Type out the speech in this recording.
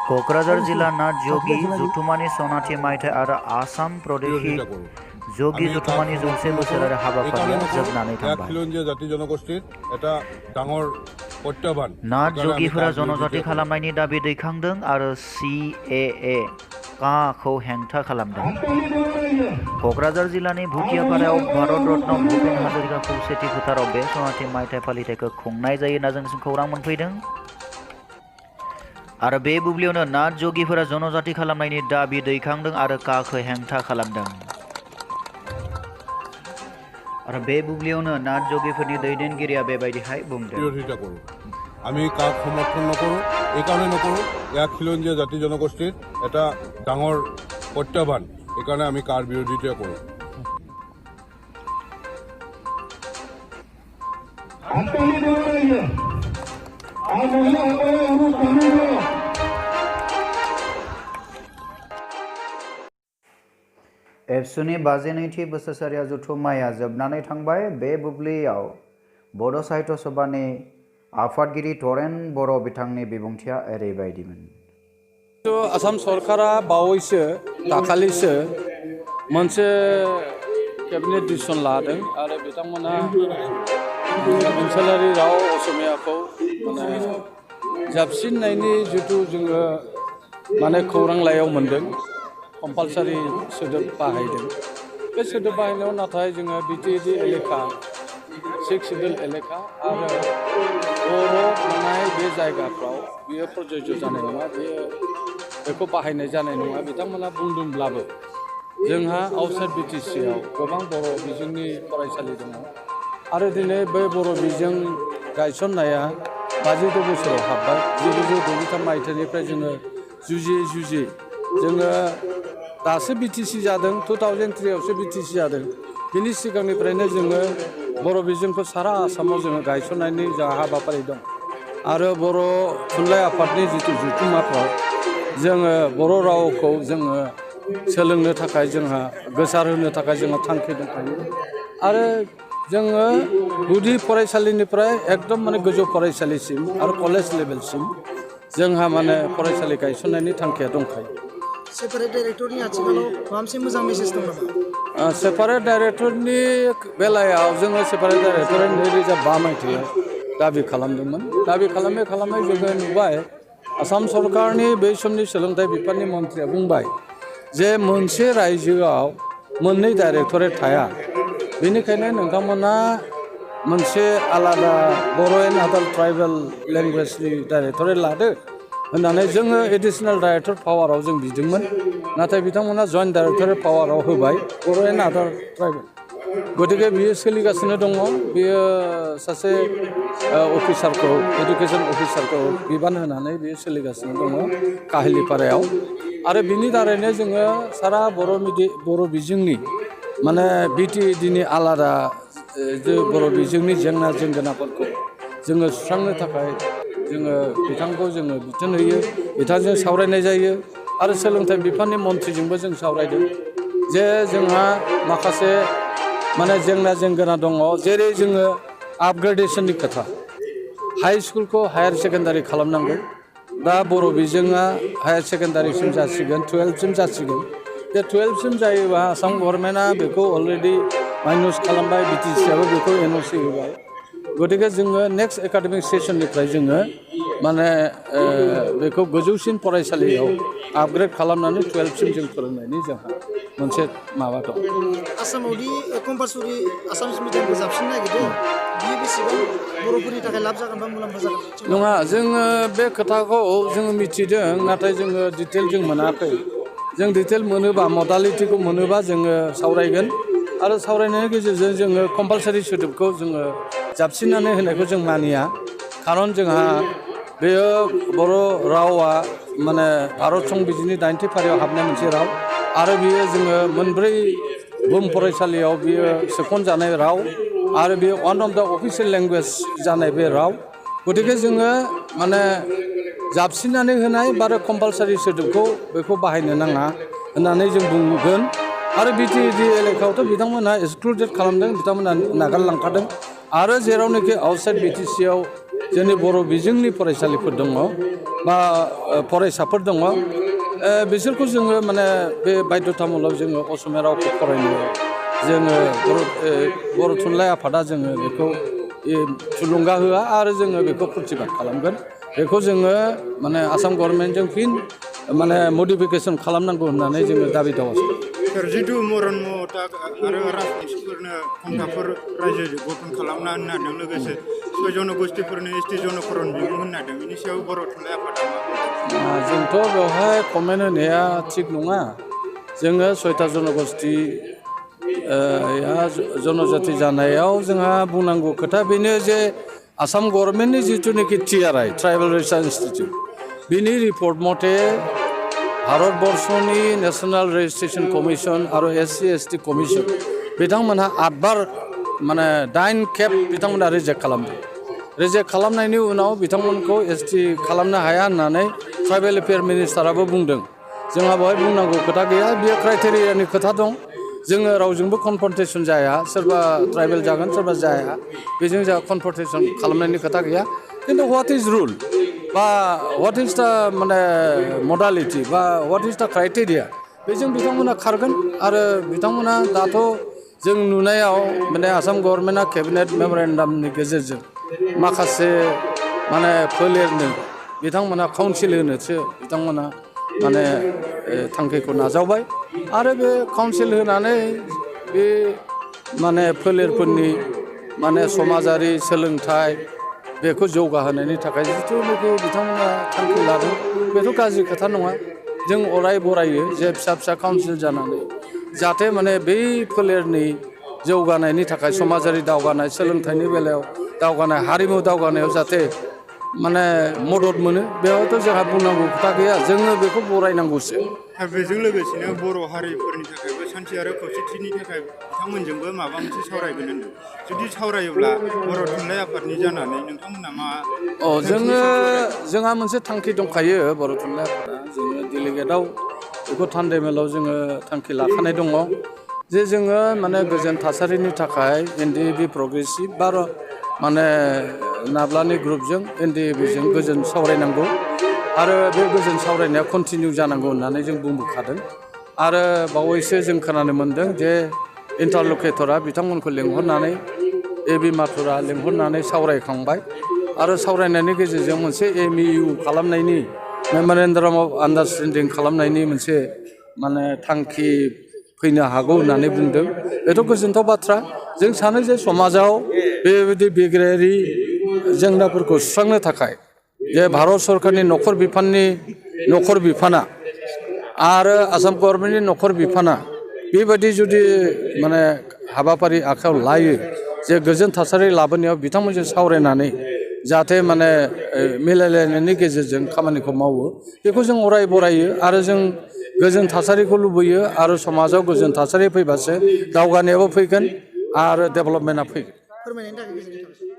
क'क्राझार जिला नाथ जगी जुथुमानि सनाथि मायथाइ आरो आसाम प्रदेशि जगी जुथुमानि 100 बोसोरारि हाबाफारिया जोबनानै थांबाय। नाथ जगिफोरा जनजाति खालामनायनि दाबि दैखांदों आरो CAA खौ हेंथा खालामदों। क'क्राझार जिल्लानि भुटियापारायाव भारत रत्न भुपेन हाजरिका खौसेथि फोथाराव बे सनाथि मायथाइ फालिथायखौ खुंनाय जायो होनना जोंनिसिम खौरां मोनफैदों। आरो बे बुब्लियावनो नाथ जगिफोरा जनजाति खालामनायनि दाबि दैखांदों आरो काखौ हेंथा खालामदों। आरो बे बुब्लियावनो नाथ जगिफोरनि दैदेनगिरिया बेबायदिहाय बुंदों। আমি কাক সমৰ্থন নকৰোঁ, এইকাৰণে নকৰোঁ, ইয়াক খিলঞ্জীয়া জাতি জনগোষ্ঠীৰ এটা ডাঙৰ প্ৰত্যাহ্বান, এইকাৰণে আমি কাৰ বিৰোধিতা কৰোঁ। एबसुनि 52थि बोसोरसालिया जथुम्माया जोबनानै थांबाय। बे बुब्लियाव बड' साहित्य सभानि आफादगिरि तरेन बर' बिथांनि बिबुंथिया ओरैबायदिमोन। आसाम सरकारा बावैसो दाखालिसो मोनसे केबिनेट डिसिसन लादों आरो बिथांमोना ओनसोलारि राव असमियाखौ जाबसिननायनि जिथु जोङो खौरां लाइयाव मोनदों, कम्पालसारि सोदोब बाहायदों। बे सोदोब बाहायनायाव नाथाय जोङो बिटिएडि एलेखा 6 सिडिउल एलेखा आरो बर' थानाय बे जायगाफ्राव बियो प्रযোज्य जानाय नङा, बेखौ बाहायनाय जानाय नङा बिथांमोना बुंदोंब्लाबो जोंहा आउटसाइड बिटिसिआव गोबां बर' बिजोंनि फरायसालि दङ आरो दिनै बे बर' बिजों गायसननाया 52 बोसोराव हाबबाय। 1963 मायथाइनिफ्राय जोङो जुजियै जोङो दासो बिटिसि जादों, 2003 आवसो बिटिसि जादों। बिनि सिगांनिफ्रायनो जोङो बर' बिजोंखौ सारा आसामाव जोङो गायसननायनि जा हाबाफारि दं आरो बर' थुनलाइ आफादनि जिथु जथुम्माफ्राव जोङो बर' रावखौ जोङो सोलोंनो थाखाय जोंहा गोसारहोनो थाखाय जोंहा थांखि दंखायो आरो जोङो गुदि फरायसालिनिफ्राय एकदम गोजौ फरायसालिसिम आरो कलेज लेभेलसिम जोंहा फरायसालि गायसननायनि थांखिया दंखायो। सेपारेट डाइरेक्टरनि आथिखालाव माबा मोनसे मोजां मेसेज दं नामा? सेपारेट डाइरेक्टरनि बेलायाव जोङो सेपारेट डाइरेक्टरा 2005 मायथाइयाव दाबि खालामदोंमोन। दाबि खालामै जोङो नुबाय आसाम सरकारनि बै समनि सोलोंथाइ बिफाननि मन्थ्रिया बुंबाय जे मोनसे रायजोआव मोननै डाइरेक्टरेट थाया, बेनिखायनो नोंथांमोना मोनसे आलादा बर' एन्ड आदार ट्राइबेल लेंगुवेजनि डाइरेक्टरेट लादो होननानै जोङो एडिसनेल डाइरेक्टर पावाराव जों बिदोंमोन, नाथाय बिथांमोना जइन्ट डाइरेक्टरेट पावाराव होबाय बर' एन्ड आदार ट्राइबेल। गतिके बियो सोलिगासिनो दङ। बियो सासे अफिसारखौ, एडुकेसन अफिसारखौ बिबान होनानै बियो सोलिगासिनो दङ काहिलिपारायाव आरो बिनि दारैनो जोङो सारा बर' बिजोंनि बिटिएडिनि आलादा बर' बिजोंनि जेंना जेंगोनाफोरखौ जोङो सुस्रांनो थाखाय जोङो बिथांखौ जोङो बिथोन होयो, बिथांजों सावरायनाय जायो आरो सोलोंथाइ बिफाननि मन्थ्रिजोंबो जों सावरायदों जे जोंहा माखासे जेंना जेंगोना दङ, जेरै जोङो आपग्रेडेसननि खोथा, हाई स्कुलखौ हायार सेकेन्डारि खालामनांगौ। दा बर' बिजोङा हायार सेकेन्डारिसिम जासिगोन, 12सिम जासिगोन। बे 12सिम जायोबा आसाम गभर्नमेन्टआ बेखौ अलरेडि माइनास खालामबाय, बिटिसिआबो बेखौ NOC होबाय। गतिके जोङो नेक्स्ट एकाडेमिक सेसननिफ्राय जोङो बेखौ गोजौसिन फरायसालियाव आपग्रेड खालामनानै 12सिम जों फोरोंनायनि जोंहा मोनसे माबा दं। आसामावदि कम्पालसरि आसामिस मिडियामखौ जाबसिननो नागिरदों, बियो बेसेबां बर'फोरनि थाखाय लाब जागोन बा मुलाम्फा जागोन? नङा, जोङो बे खोथाखौ जोङो मिथिदों, नाथाय जोङो डिटेल जों मोनाखै। जों डिटेल मोनोबा, मडालिटिखौ मोनोबा जोङो सावरायगोन आरो सावरायनायनि गेजेरजों जोङो कम्पालसरि सोदोबखौ जोङो जाबसिननानै होनायखौ जों मानिया। खारन जोंहा बेयो बर' रावा भारत संबिजिरनि 9थि फारियाव हाबनाय मोनसे राव आरो बियो जोङो मोनब्रै बुहुम फरायसालियाव बियो सोसनजानाय राव आरो बेयो वान अफ द अफिसियेल लेंगुवेज जानाय बे राव। गतिके जोङो जाबसिननानै होनाय बा कम्पालसारि सोदोबखौ बेखौ बाहायनो नाङा होननानै जों बुंगोन आरो बिटिएडि एलेकायावथ' बिथांमोनहा एक्सक्लुडेड खालामदों, बिथांमोनहा नागारलांखादों आरो जेरावनोखि आउटसाइड बिटिसिआव जोंनि बर' बिजोंनि फरायसालिफोर दङ बा फरायसाफोर दङ बिसोरखौ जोङो माने बे बाध्यतामूलक जोङो असमिया रावखौ फरायनो जोङो बर' थुनलाइ आफादा जोङो बेखौ थुलुंगा होआ आरो जोङो बेखौ प्रतिबाद खालामगोन बेखौ जोङो माने आसाम गभर्नमेन्टजों फिन माने मडिफिकेसन खालामनांगौ होननानै जोङो दाबि दावास जिथु मरन मता आरो राजबंशिफोरनो खन्थाफोर रायजो गठन खालामना होननादों लोगोसे 6 जनगोष्ठीफोरनो एसटि जनकरन बिमुं होननादों बेनि सायाव बर' थुनलाइ आफादा जोंथ' बेवहाय कमेन्ट होनाया थिग नङा जोङो 6टा जनगोष्ठी जनजाति जानायाव जोंहा बुंनांगौ खोथा बेनो जे आसाम गभर्नमेन्टनि जिथुनाखि TRI ट्राइबेल रिसार्च इनस्टिटिउट बिनि रिपर्ट मथे भारतबर्षनि नेशनेल रेजिस्ट्रेशन कमिशन आरो SC/ST कमिशन बिथांमोनहा 8 बार माने 8 खेब बिथांमोनहा रिजेक्ट खालामदों रिजेक्ट खालामनायनि उनाव बिथांमोनखौ ST खालामनो हाया होननानै ट्राइबेल एफेयार मिनिस्टाराबो बुंदों जोंहा बेवहाय बुंनांगौ खोथा गैया बेयो क्राइटेरियानि खोथा दं जोङो रावजोंबो कनफ्रन्टेसन जाया सोरबा ट्राइबेल जागोन सोरबा जाया बेजों जोंहा कनफ्रन्टेसन खालामनायनि खोथा गैया खिन्थु व्हाट इज रुल बा व्हाट इज दा माने मडालिटि बा व्हाट इज दा क्राइटेरिया बेजों बिथांमोना खारगोन आरो बिथांमोना दाथ' जों नुनायाव माने आसाम गभर्नमेन्टआ केबिनेट मेमरेन्डामनि गेजेरजों माखासे माने फोलेरनो बिथांमोना काउन्सिल होनोसो बिथांमोना माने थांखिखौ नाजावबाय आरो बे काउन्सिल होनानै बे माने फोलेरफोरनि माने समाजारि सोलोंथाइ बेखौ जौगाहोनायनि थाखाय जिथुनाखि बिथांमोना थांखि लादों बेथ' गाज्रि खोथा नङा जों अराय बरायो जे फिसा फिसा काउन्सिल जानानै जाहाथे माने बै फोलेरनि जौगानायनि थाखाय समाजारि दावगानाय सोलोंथाइनि बेलायाव दावगानाय हारिमु दावगानायाव जाहाथे माने मदद मोनो बेयावथ' जोंहा बुंनांगौ खोथा गैया जोङो बेखौ बरायनांगौसो बेजों लोगोसेनो बर' हारिफोरनि थाखायबो सान्थि आरो खौसेथिनि थाखाय बिथांमोनजोंबो माबा मोनसे सावरायगोन होनदों जुदि सावरायोब्ला बर' थुनलाइ आफादनि जानानै नोंथांमोना मा जोंहा मोनसे थांखि दंखायो बर' थुनलाइ आफादा जोङो डेलिगेटआव बेखौ थान्दै मेलाव जोङो थांखि लाखानाय दङ जे जोङो माने गोजोन थासारिनि थाखाय NDAB प्रग्रेसिभ बा माने नाब्लानि ग्रुपजों NDABजों गोजोन सावरायनांगौ आरो बे गोजोन सावरायनाया कन्टिनिउ जानांगौ होननानै जों बुंबोखादों आरो बावैसो जों खोनानो मोन्दों जे इन्टारलकेटरा बिथांमोनखौ लेंहरनानै AB माथुरा लेंहरनानै सावरायखांबाय आरो सावरायनायनि गेजेरजों मोनसे MOU खालामनायनि मेमरेन्डाम अफ आन्डारस्टेन्डिं खालामनायनि मोनसे माने थांखि फैनो हागौ होननानै बुंदों बेथ' गोजोनथाव बाथ्रा जों सानो जे समाजाव बेबायदि बिग्रायारि जेंनाफोरखौ सुस्रांनो थाखाय जे भारत सरकारनि नखर बिफाना आरो आसाम गभर्नमेन्टनि नखर बिफाना बेबायदि जुदि माने हाबाफारि आखायाव लायो जे गोजोन थासारि लाबोनायाव बिथांमोनजों सावरायनानै जाहाथे माने मिलायलायनायनि गेजेरजों खामानिखौ मावो बेखौ जों अराय बरायो आरो जों गोजोन थासारिखौ लुबैयो आरो समाजाव गोजोन थासारि फैबासो दावगानायाबो फैगोन आरो डेभेलपमेन्टआ फैगोन फोरमायनायनि थाखाय गोजोननाय थाबाय